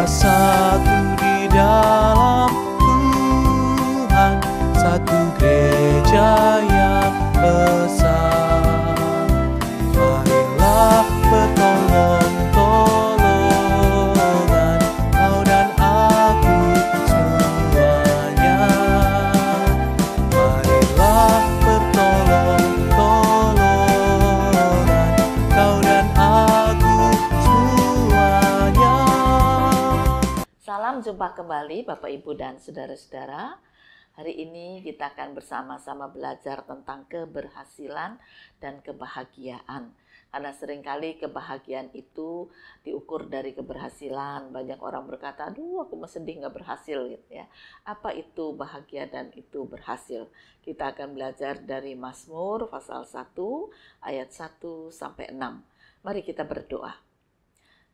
bersatu di dalam Tuhan, satu gereja yang besar. Marilah bertolong-tolongan, kau dan aku semuanya. Marilah bertolong-tolongan, kau dan aku semuanya. Salam jumpa kembali Bapak Ibu dan saudara-saudara. Hari ini kita akan bersama-sama belajar tentang keberhasilan dan kebahagiaan. Karena seringkali kebahagiaan itu diukur dari keberhasilan. Banyak orang berkata, aduh aku sedih nggak berhasil gitu ya. Apa itu bahagia dan itu berhasil? Kita akan belajar dari Mazmur pasal 1 ayat 1 sampai 6. Mari kita berdoa.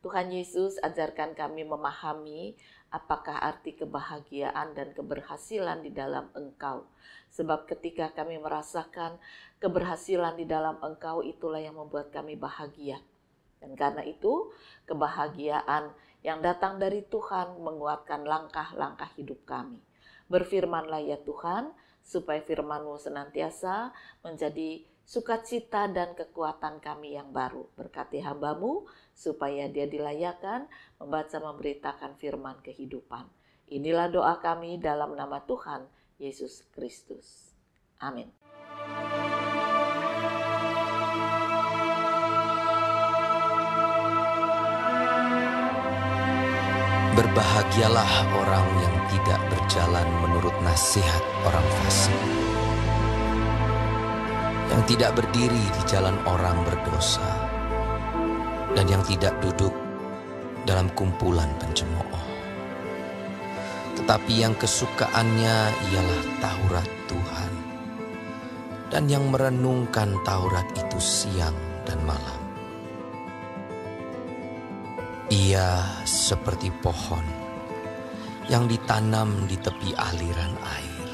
Tuhan Yesus, ajarkan kami memahami apakah arti kebahagiaan dan keberhasilan di dalam Engkau. Sebab ketika kami merasakan keberhasilan di dalam Engkau, itulah yang membuat kami bahagia. Dan karena itu, kebahagiaan yang datang dari Tuhan menguatkan langkah-langkah hidup kami. Berfirmanlah ya Tuhan, supaya firman-Mu senantiasa menjadi sukacita dan kekuatan kami yang baru. Berkati hamba-Mu, supaya dia dilayakan membaca memberitakan firman kehidupan. Inilah doa kami dalam nama Tuhan Yesus Kristus. Amin. Berbahagialah orang yang tidak berjalan menurut nasihat orang fasik, yang tidak berdiri di jalan orang berdosa, dan yang tidak duduk dalam kumpulan pencemooh. Tetapi yang kesukaannya ialah Taurat Tuhan, dan yang merenungkan Taurat itu siang dan malam. Ia seperti pohon yang ditanam di tepi aliran air,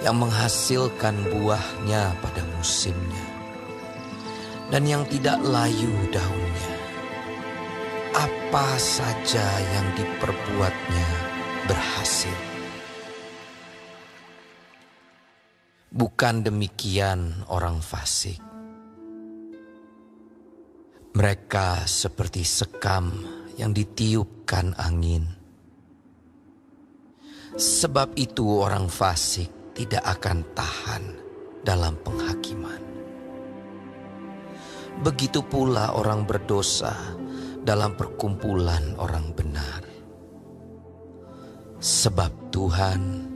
yang menghasilkan buahnya pada musimnya, dan yang tidak layu daunnya. Apa saja yang diperbuatnya berhasil. Bukan demikian orang fasik. Mereka seperti sekam yang ditiupkan angin. Sebab itu orang fasik tidak akan tahan dalam penghakiman. Begitu pula orang berdosa dalam perkumpulan orang benar. Sebab Tuhan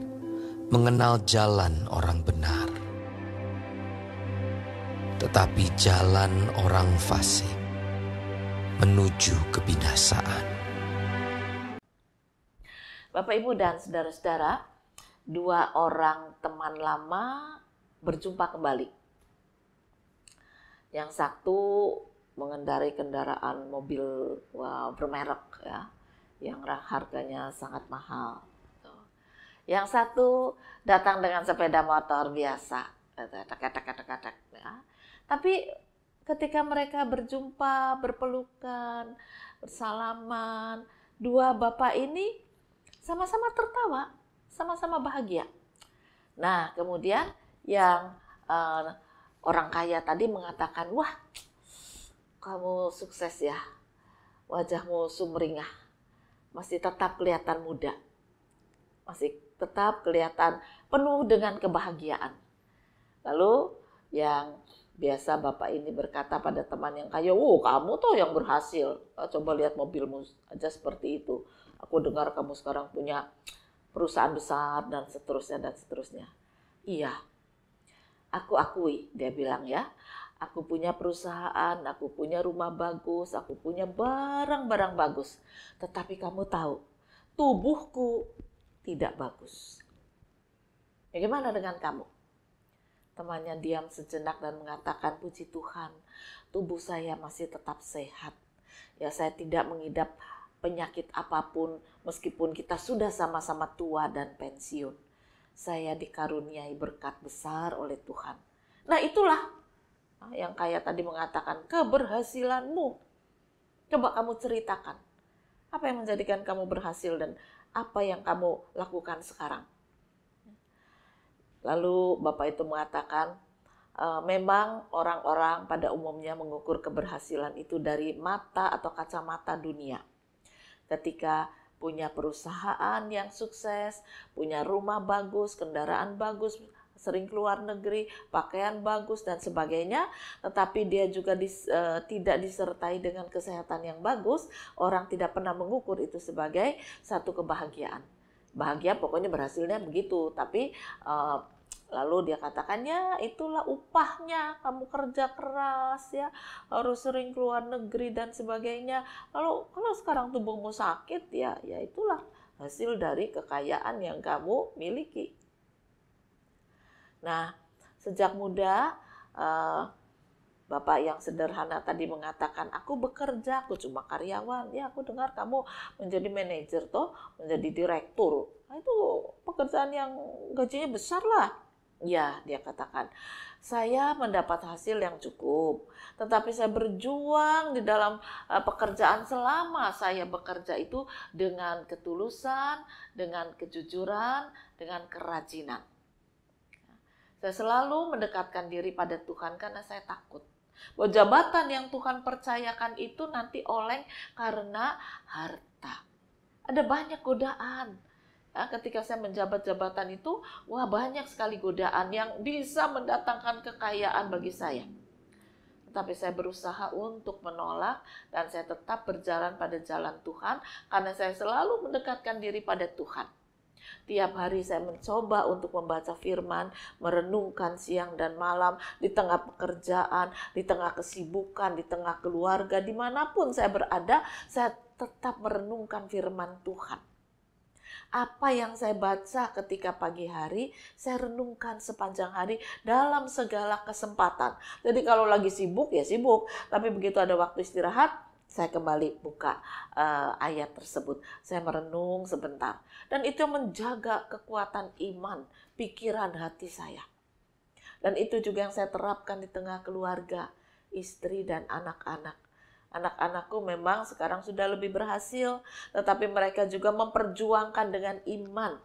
mengenal jalan orang benar, tetapi jalan orang fasik menuju kebinasaan. Bapak, Ibu, dan saudara-saudara, dua orang teman lama berjumpa kembali. Yang satu mengendarai kendaraan mobil bermerek ya, yang harganya sangat mahal. Yang satu datang dengan sepeda motor biasa, ya. Tapi ketika mereka berjumpa, berpelukan, bersalaman, dua bapak ini sama-sama tertawa, sama-sama bahagia. Nah, kemudian yang orang kaya tadi mengatakan, wah, kamu sukses ya, wajahmu sumringah, masih tetap kelihatan muda, masih tetap kelihatan penuh dengan kebahagiaan. Lalu yang biasa bapak ini berkata pada teman yang kaya, kamu tuh yang berhasil, coba lihat mobilmu aja seperti itu. Aku dengar kamu sekarang punya perusahaan besar dan seterusnya dan seterusnya. Iya, aku akui, dia bilang ya. Aku punya perusahaan, aku punya rumah bagus, aku punya barang-barang bagus. Tetapi kamu tahu, tubuhku tidak bagus. Bagaimana dengan kamu? Temannya diam sejenak dan mengatakan, puji Tuhan, tubuh saya masih tetap sehat. Ya, saya tidak mengidap penyakit apapun meskipun kita sudah sama-sama tua dan pensiun. Saya dikaruniai berkat besar oleh Tuhan. Nah, itulah yang kaya tadi mengatakan, keberhasilanmu. Coba kamu ceritakan. Apa yang menjadikan kamu berhasil dan apa yang kamu lakukan sekarang? Lalu Bapak itu mengatakan, memang orang-orang pada umumnya mengukur keberhasilan itu dari mata atau kacamata dunia. Ketika punya perusahaan yang sukses, punya rumah bagus, kendaraan bagus, sering keluar negeri, pakaian bagus dan sebagainya, tetapi dia juga tidak disertai dengan kesehatan yang bagus, orang tidak pernah mengukur itu sebagai satu kebahagiaan. Bahagia pokoknya berhasilnya begitu, tapi lalu dia katakan, ya itulah upahnya, kamu kerja keras ya, harus sering keluar negeri dan sebagainya. Lalu kalau sekarang tubuhmu sakit ya itulah hasil dari kekayaan yang kamu miliki. Nah, sejak muda Bapak yang sederhana tadi mengatakan, aku bekerja, aku cuma karyawan. Ya, aku dengar kamu menjadi manajer toh, menjadi direktur. Nah, itu pekerjaan yang gajinya besar lah. Ya, dia katakan, saya mendapat hasil yang cukup, tetapi saya berjuang di dalam pekerjaan selama saya bekerja itu dengan ketulusan, dengan kejujuran, dengan kerajinan. Saya selalu mendekatkan diri pada Tuhan karena saya takut bahwa jabatan yang Tuhan percayakan itu nanti oleng karena harta. Ada banyak godaan. Ya, ketika saya menjabat jabatan itu, wah banyak sekali godaan yang bisa mendatangkan kekayaan bagi saya. Tetapi saya berusaha untuk menolak dan saya tetap berjalan pada jalan Tuhan karena saya selalu mendekatkan diri pada Tuhan. Tiap hari saya mencoba untuk membaca firman, merenungkan siang dan malam, di tengah pekerjaan, di tengah kesibukan, di tengah keluarga, dimanapun saya berada, saya tetap merenungkan firman Tuhan. Apa yang saya baca ketika pagi hari, saya renungkan sepanjang hari dalam segala kesempatan. Jadi kalau lagi sibuk, ya sibuk. Tapi begitu ada waktu istirahat, saya kembali buka ayat tersebut. Saya merenung sebentar. Dan itu menjaga kekuatan iman, pikiran hati saya. Dan itu juga yang saya terapkan di tengah keluarga, istri dan anak-anak. Anak-anakku memang sekarang sudah lebih berhasil, tetapi mereka juga memperjuangkan dengan iman.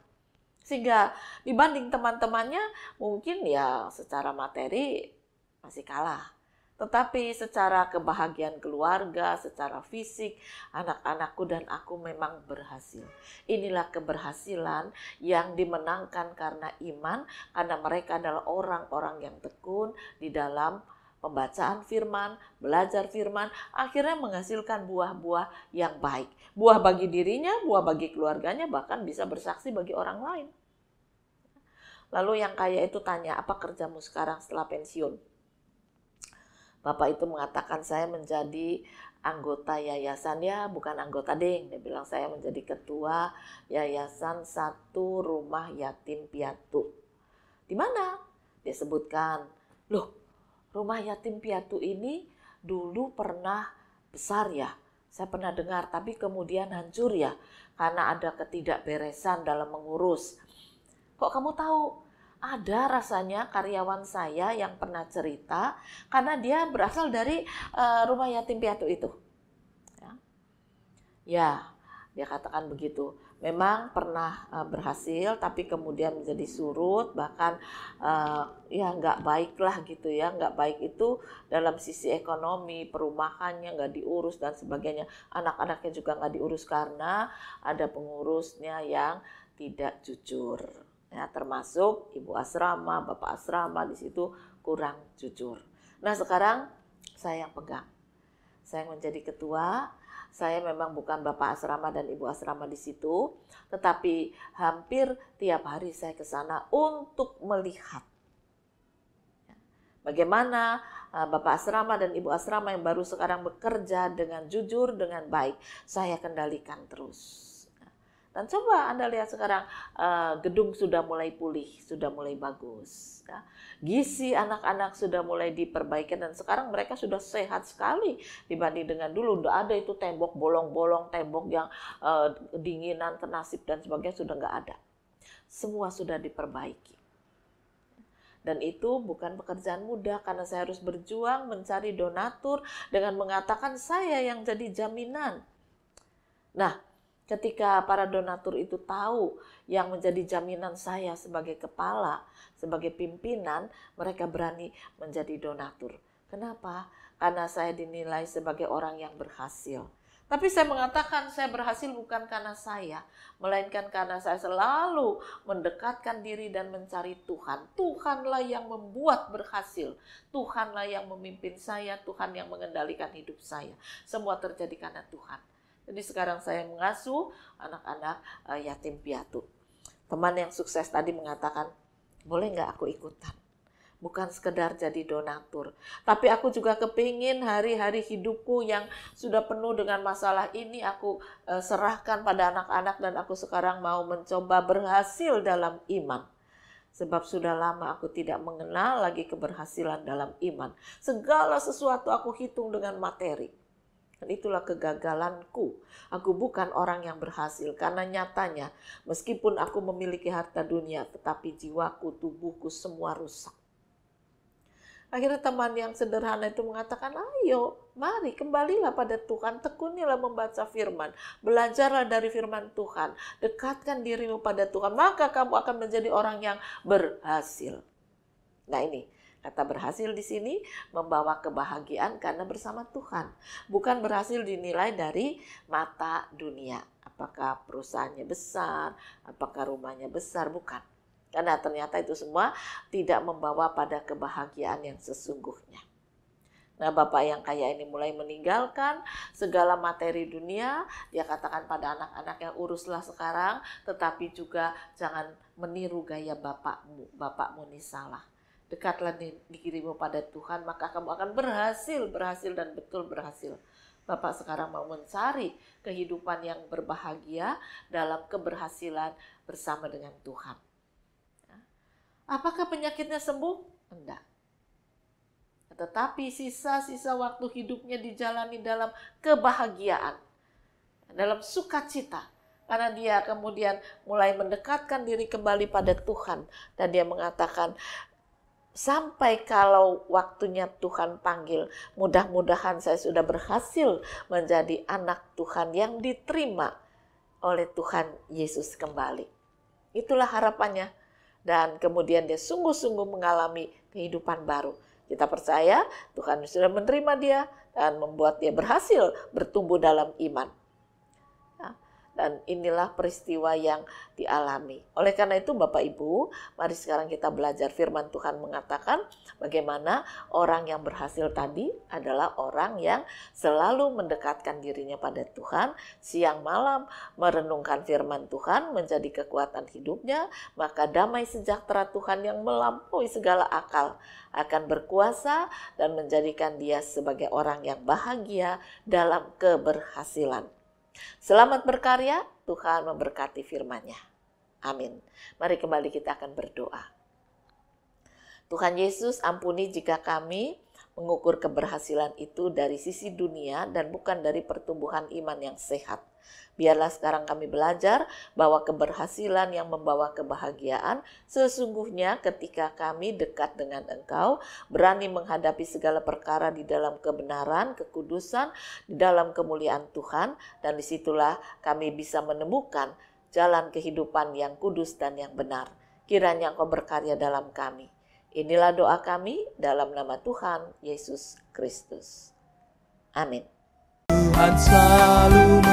Sehingga dibanding teman-temannya mungkin ya secara materi masih kalah. Tetapi secara kebahagiaan keluarga, secara fisik, anak-anakku dan aku memang berhasil. Inilah keberhasilan yang dimenangkan karena iman, karena mereka adalah orang-orang yang tekun di dalam pembacaan firman, belajar firman, akhirnya menghasilkan buah-buah yang baik. Buah bagi dirinya, buah bagi keluarganya, bahkan bisa bersaksi bagi orang lain. Lalu yang kaya itu tanya, apa kerjamu sekarang setelah pensiun? Bapak itu mengatakan, saya menjadi anggota yayasan, ya bukan anggota ding. Dia bilang saya menjadi ketua yayasan satu rumah yatim piatu. Di mana? Dia sebutkan, loh, rumah yatim piatu ini dulu pernah besar ya, saya pernah dengar, tapi kemudian hancur ya, karena ada ketidakberesan dalam mengurus. Kok kamu tahu? Ada rasanya karyawan saya yang pernah cerita, karena dia berasal dari rumah yatim piatu itu. Ya, dia katakan begitu. Memang pernah berhasil, tapi kemudian menjadi surut, bahkan ya nggak baik lah gitu ya. Nggak baik itu dalam sisi ekonomi, perumahannya nggak diurus dan sebagainya. Anak-anaknya juga nggak diurus karena ada pengurusnya yang tidak jujur. Ya, termasuk ibu asrama, bapak asrama di situ kurang jujur. Nah sekarang saya yang pegang. Saya yang menjadi ketua. Saya memang bukan bapak asrama dan ibu asrama di situ, tetapi hampir tiap hari saya ke sana untuk melihat bagaimana bapak asrama dan ibu asrama yang baru sekarang bekerja dengan jujur, dengan baik. Saya kendalikan terus. Dan coba Anda lihat sekarang gedung sudah mulai pulih, sudah mulai bagus. Ya. Gizi anak-anak sudah mulai diperbaiki dan sekarang mereka sudah sehat sekali dibanding dengan dulu. Udah ada itu tembok bolong-bolong, tembok yang dinginan, tenasip dan sebagainya sudah nggak ada. Semua sudah diperbaiki. Dan itu bukan pekerjaan mudah karena saya harus berjuang mencari donatur dengan mengatakan saya yang jadi jaminan. Nah, ketika para donatur itu tahu yang menjadi jaminan saya sebagai kepala, sebagai pimpinan, mereka berani menjadi donatur. Kenapa? Karena saya dinilai sebagai orang yang berhasil. Tapi saya mengatakan saya berhasil bukan karena saya, melainkan karena saya selalu mendekatkan diri dan mencari Tuhan. Tuhanlah yang membuat berhasil. Tuhanlah yang memimpin saya, Tuhan yang mengendalikan hidup saya. Semua terjadi karena Tuhan. Jadi sekarang saya mengasuh anak-anak yatim piatu. Teman yang sukses tadi mengatakan, boleh nggak aku ikutan? Bukan sekedar jadi donatur, tapi aku juga kepingin hari-hari hidupku yang sudah penuh dengan masalah ini aku serahkan pada anak-anak, dan aku sekarang mau mencoba berhasil dalam iman. Sebab sudah lama aku tidak mengenal lagi keberhasilan dalam iman. Segala sesuatu aku hitung dengan materi. Dan itulah kegagalanku. Aku bukan orang yang berhasil, karena nyatanya meskipun aku memiliki harta dunia, tetapi jiwaku, tubuhku semua rusak. Akhirnya teman yang sederhana itu mengatakan, ayo mari kembalilah pada Tuhan, tekunilah membaca firman, belajarlah dari firman Tuhan, dekatkan dirimu pada Tuhan, maka kamu akan menjadi orang yang berhasil. Nah ini, kata berhasil di sini membawa kebahagiaan karena bersama Tuhan. Bukan berhasil dinilai dari mata dunia. Apakah perusahaannya besar, apakah rumahnya besar, bukan. Karena ternyata itu semua tidak membawa pada kebahagiaan yang sesungguhnya. Nah, bapak yang kaya ini mulai meninggalkan segala materi dunia. Dia katakan pada anak-anaknya, uruslah sekarang, tetapi juga jangan meniru gaya bapakmu. Bapakmu ini salah. Dekatlah dirimu pada Tuhan, maka kamu akan berhasil dan betul berhasil. Bapak sekarang mau mencari kehidupan yang berbahagia dalam keberhasilan bersama dengan Tuhan. Apakah penyakitnya sembuh? Enggak. Tetapi sisa-sisa waktu hidupnya dijalani dalam kebahagiaan, dalam sukacita. Karena dia kemudian mulai mendekatkan diri kembali pada Tuhan. Dan dia mengatakan, sampai kalau waktunya Tuhan panggil, mudah-mudahan saya sudah berhasil menjadi anak Tuhan yang diterima oleh Tuhan Yesus kembali. Itulah harapannya. Dan kemudian dia sungguh-sungguh mengalami kehidupan baru. Kita percaya Tuhan sudah menerima dia dan membuat dia berhasil bertumbuh dalam iman. Dan inilah peristiwa yang dialami. Oleh karena itu Bapak Ibu, mari sekarang kita belajar firman Tuhan mengatakan bagaimana orang yang berhasil tadi adalah orang yang selalu mendekatkan dirinya pada Tuhan, siang malam merenungkan firman Tuhan menjadi kekuatan hidupnya, maka damai sejahtera Tuhan yang melampaui segala akal akan berkuasa dan menjadikan dia sebagai orang yang bahagia dalam keberhasilan. Selamat berkarya, Tuhan memberkati firman-Nya. Amin. Mari kembali kita akan berdoa. Tuhan Yesus, ampuni jika kami mengukur keberhasilan itu dari sisi dunia dan bukan dari pertumbuhan iman yang sehat. Biarlah sekarang kami belajar bahwa keberhasilan yang membawa kebahagiaan sesungguhnya ketika kami dekat dengan Engkau, berani menghadapi segala perkara di dalam kebenaran, kekudusan, di dalam kemuliaan Tuhan, dan disitulah kami bisa menemukan jalan kehidupan yang kudus dan yang benar. Kiranya Engkau berkarya dalam kami. Inilah doa kami dalam nama Tuhan Yesus Kristus. Amin. Tuhan selalu